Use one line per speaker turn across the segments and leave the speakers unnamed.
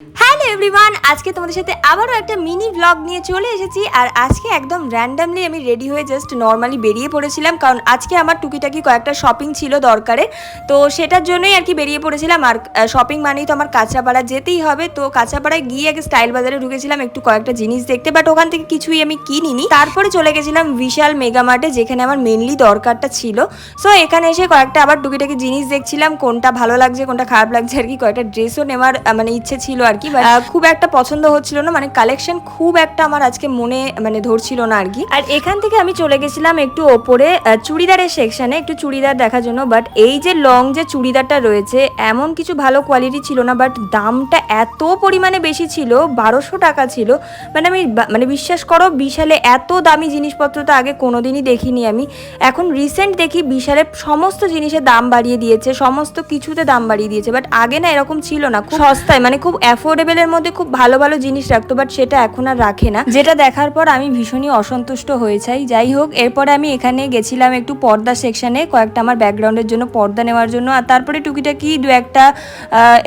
Hello everyone, আজকে তোমাদের সাথে আবারও একটা মিনি ব্লগ নিয়ে চলে এসেছি। আর আজকে একদম র্যান্ডামলি আমি রেডি হয়ে জাস্ট নর্মালি বেরিয়ে পড়েছিলাম, কারণ আজকে আমার টুকিটাকি কয়েকটা শপিং ছিল দরকারে। তো সেটার জন্যই আর কি বেরিয়ে পড়েছিলাম। আর শপিং মানেই তো আমার কাঁচরাপাড়া যেতেই হবে। তো কাঁচরাপাড়ায় গিয়ে আগে স্টাইল বাজারে ঢুকেছিলাম একটু কয়েকটা জিনিস দেখতে, বাট ওখান থেকে কিছুই আমি কিনিনি। তারপরে চলে গেছিলাম বিশাল মেগা মার্টে, যেখানে আমার মেনলি দরকারটা ছিল। সো এখানে এসে কয়েকটা আবার টুকিটাকি জিনিস দেখছিলাম, কোনটা ভালো লাগছে কোনটা খারাপ লাগছে আর কি। কয়েকটা ড্রেসও নেওয়ার মানে ইচ্ছে ছিল আর কি, খুব একটা পছন্দ হচ্ছিল না, মানে কালেকশন খুব একটা আমার আজকে মনে মানে ধরছিল না আর কি। আর এখান থেকে আমি চলে গেছিলাম একটু ওপরে চুড়িদারের সেকশনে, একটু চুড়িদার দেখার জন্য। বাট এই যে লং যে চুড়িদারটা রয়েছে এমন কিছু ভালো কোয়ালিটি ছিল না, বাট দামটা এত পরিমাণে বেশি ছিল, 1200 টাকা ছিল। মানে আমি মানে বিশ্বাস করো, বিশালে এত দামি জিনিসপত্র তো আগে কোনোদিনই দেখিনি আমি। এখন রিসেন্ট দেখি বিশালে সমস্ত জিনিসের দাম বাড়িয়ে দিয়েছে, সমস্ত কিছুতে দাম বাড়িয়ে দিয়েছে। বাট আগে না এরকম ছিল না, খুব সস্তায় মানে খুব অ্যাফোর্ডেবলের মধ্যে খুব ভালো ভালো জিনিস রাখতো। বাট সেটা এখন আর রাখে না, যেটা দেখার পর আমি ভীষণই অসন্তুষ্ট হয়ে যাই। যাই হোক, এরপরে আমি এখানে গেছিলাম একটু পর্দা সেকশনে, কয়েকটা আমার ব্যাকগ্রাউন্ডের জন্য পর্দা নেওয়ার জন্য। আর তারপরে টুকিটাকি দু একটা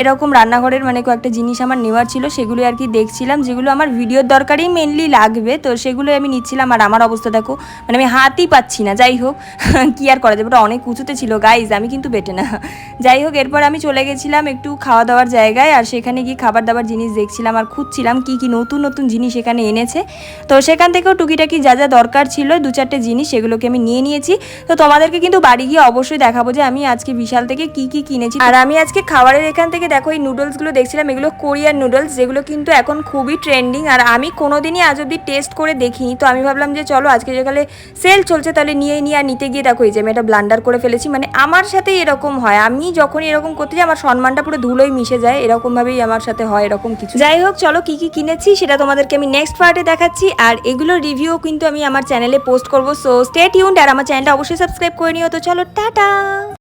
এরকম রান্নাঘরের মানে কয়েকটা জিনিস আমার নেওয়ার ছিল, সেগুলো আর কি দেখছিলাম, যেগুলো আমার ভিডিওর দরকারই মেনলি লাগবে। তো সেগুলোই আমি নিচ্ছিলাম। আর আমার অবস্থা দেখো, মানে আমি হাতই পাচ্ছি না। যাই হোক, কি আর করা যাবে, ওটা অনেক উঁচুতে ছিল গাইজ, আমি কিন্তু বেটে না। যাই হোক, এরপর আমি চলে গেছিলাম একটু খাওয়া দাওয়ার জায়গায়। আর সেখানে গিয়ে খাবার দাবার জিনিস দেখছিলাম আর খুঁজছিলাম কি কি নতুন নতুন জিনিস এখানে এনেছে। তো সেখান থেকেও টুকিটাকি যা যা দরকার ছিল দু চারটে জিনিস, সেগুলোকে আমি নিয়ে নিয়েছি। তো তোমাদেরকে কিন্তু বাড়ি গিয়ে অবশ্যই দেখাবো যে আমি আজকে বিশাল থেকে কি কি কিনেছি। আর আমি আজকে খাবারের এখান থেকে দেখো এই নুডলসগুলো দেখছিলাম, এগুলো কোরিয়ান নুডলস, যেগুলো কিন্তু এখন খুবই ট্রেন্ডিং। আর আমি কোনোদিনই আজ অব্দি টেস্ট করে দেখিনি। তো আমি ভাবলাম যে চলো আজকে যেখানে সেল চলছে তাহলে নিয়েই নিয়ে। আর নিতে গিয়ে দেখো এই যে আমি এটা ব্লান্ডার করে ফেলেছি। মানে আমার সাথে এরকম হয়, আমি যখনই এরকম করতে যাই আমার সম্মানটা পুরো ধুলোয় মিশে যায়, এরকমভাবেই আমার সাথে হয় এরকম কিছু। যাই হোক, চলো কি কি কিনেছি সেটা তোমাদেরকে আমি নেক্সট পার্টে দেখাচ্ছি। আর এগুলোর রিভিউ কিন্তু আমি আমার চ্যানেলে পোস্ট করবো। সো স্টে টিউনড, আর আমার চ্যানেলটা অবশ্যই সাবস্ক্রাইব করে নিও। তো চলো টাটা।